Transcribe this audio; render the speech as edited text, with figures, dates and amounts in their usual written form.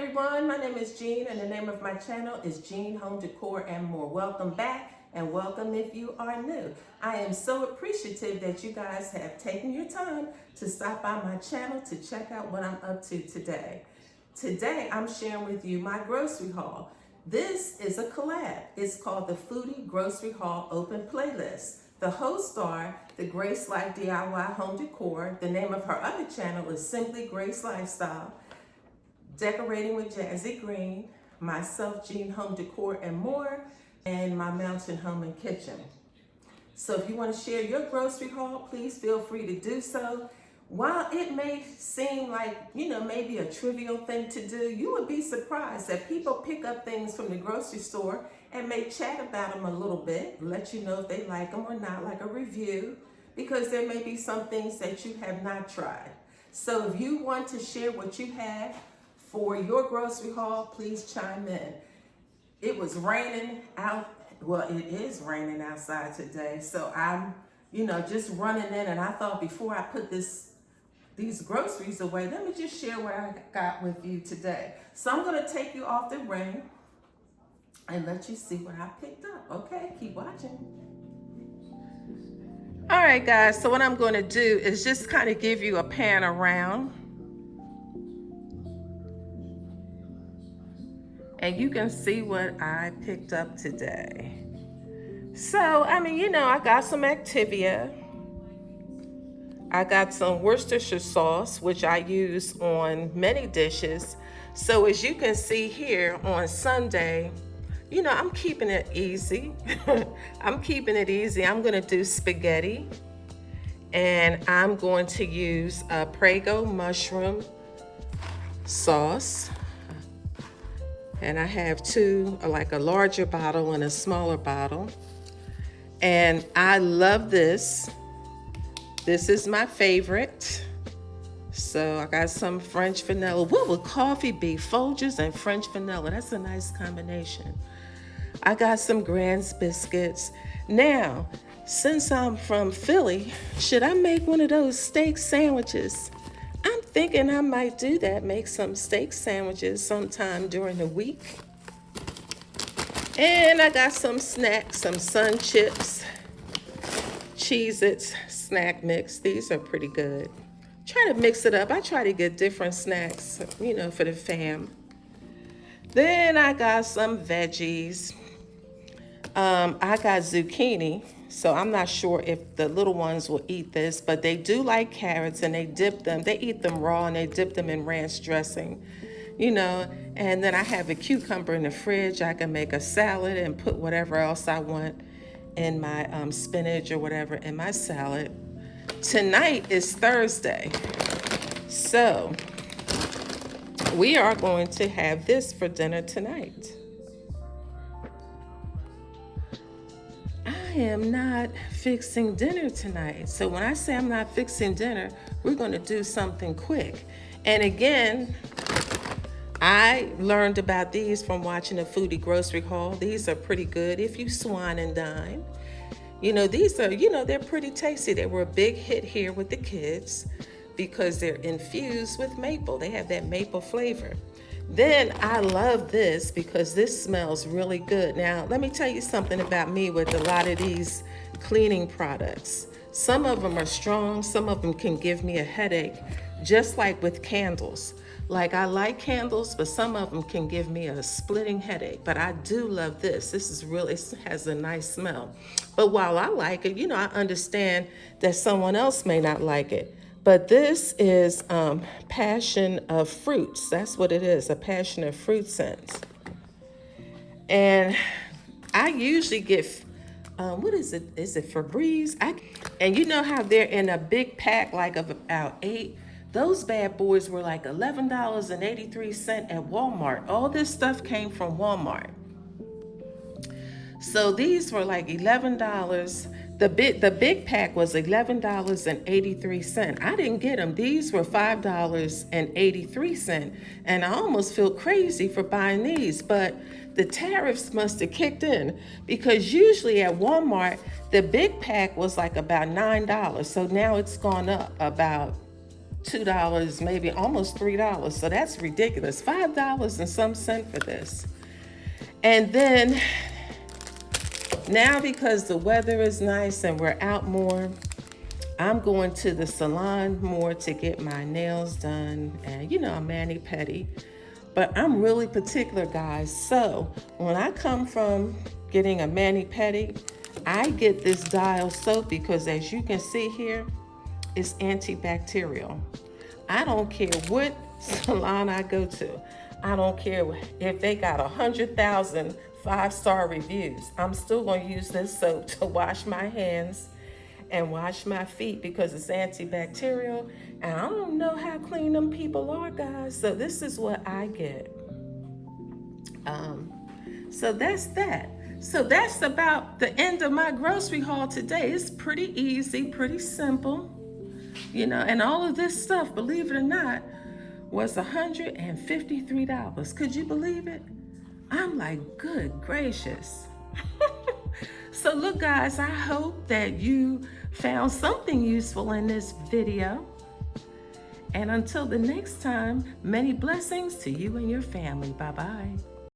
everyone, my name is Jean and the name of my channel is Jean Home Decor and More. Welcome back and welcome if you are new. I am so appreciative that you guys have taken your time to stop by my channel to check out what I'm up to today. Today I'm sharing with you my grocery haul. This is a collab. It's called the Foodie Grocery Haul Open Playlist. The hosts are the Grace Life DIY Home Decor. The name of her other channel is Simply Grace Lifestyle. Decorating with Jazzy Green, myself, Jean Home Decor and More, and my Mountain Home and Kitchen. So if you want to share your grocery haul, please feel free to do so. While it may seem like, maybe a trivial thing to do, you would be surprised that people pick up things from the grocery store and may chat about them a little bit, let you know if they like them or not, like a review, because there may be some things that you have not tried. So if you want to share what you have for your grocery haul, please chime in. It was raining out. Well, it is raining outside today. So I'm, just running in, and I thought before I put these groceries away, let me just share what I got with you today. So I'm gonna take you off the rain and let you see what I picked up. Okay, keep watching. All right, guys, so what I'm gonna do is just kind of give you a pan around. And you can see what I picked up today. So, I got some Activia. I got some Worcestershire sauce, which I use on many dishes. So as you can see here on Sunday, I'm keeping it easy. I'm keeping it easy. I'm gonna do spaghetti, and I'm going to use a Prego mushroom sauce. And I have two, like a larger bottle and a smaller bottle. And I love this. This is my favorite. So I got some French vanilla. What would coffee be? Folgers and French vanilla. That's a nice combination. I got some Grand's biscuits. Now, since I'm from Philly, should I make one of those steak sandwiches? I'm thinking I might do that, make some steak sandwiches sometime during the week. And I got some snacks, some Sun Chips, Cheez-Its snack mix. These are pretty good. Try to mix it up. I try to get different snacks, for the fam. Then I got some veggies. I got zucchini. So I'm not sure if the little ones will eat this, but they do like carrots, and they eat them raw, and they dip them in ranch dressing, and then I have a cucumber in the fridge. I can make a salad and put whatever else I want in my spinach or whatever in my salad. Tonight is Thursday, so we are going to have this for dinner tonight. I am not fixing dinner tonight. So when I say I'm not fixing dinner, we're going to do something quick. And again, I learned about these from watching a Foodie grocery haul. These are pretty good if you swine and dine. These are, they're pretty tasty. They were a big hit here with the kids because they're infused with maple. They have that maple flavor. Then I love this because this smells really good. Now, let me tell you something about me with a lot of these cleaning products. Some of them are strong, some of them can give me a headache, just like with candles. Like, I like candles, but some of them can give me a splitting headache. But I do love this. It has a nice smell. But while I like it, I understand that someone else may not like it. But this is passion of fruits. That's what it is, a passion of fruit scent. And I usually get, what is it? Is it Febreze? And you know how they're in a big pack, like of about 8? Those bad boys were like $11.83 at Walmart. All this stuff came from Walmart. So these were like $11. The big pack was $11.83. I didn't get them. These were $5.83. And I almost feel crazy for buying these, but the tariffs must have kicked in because usually at Walmart, the big pack was like about $9. So now it's gone up about $2, maybe almost $3. So that's ridiculous. $5 and some cent for this. And then now, because the weather is nice and we're out more, I'm going to the salon more to get my nails done and, a mani-pedi. But I'm really particular, guys. So when I come from getting a mani-pedi, I get this Dial soap because, as you can see here, it's antibacterial. I don't care what salon I go to. I don't care if they got 100,000 5-star reviews. I'm still going to use this soap to wash my hands and wash my feet because it's antibacterial. And I don't know how clean them people are, guys. So this is what I get. So that's that. So that's about the end of my grocery haul today. It's pretty easy, pretty simple. And all of this stuff, believe it or not, was $153. Could you believe it? I'm like, good gracious. So look, guys, I hope that you found something useful in this video. And until the next time, many blessings to you and your family. Bye-bye.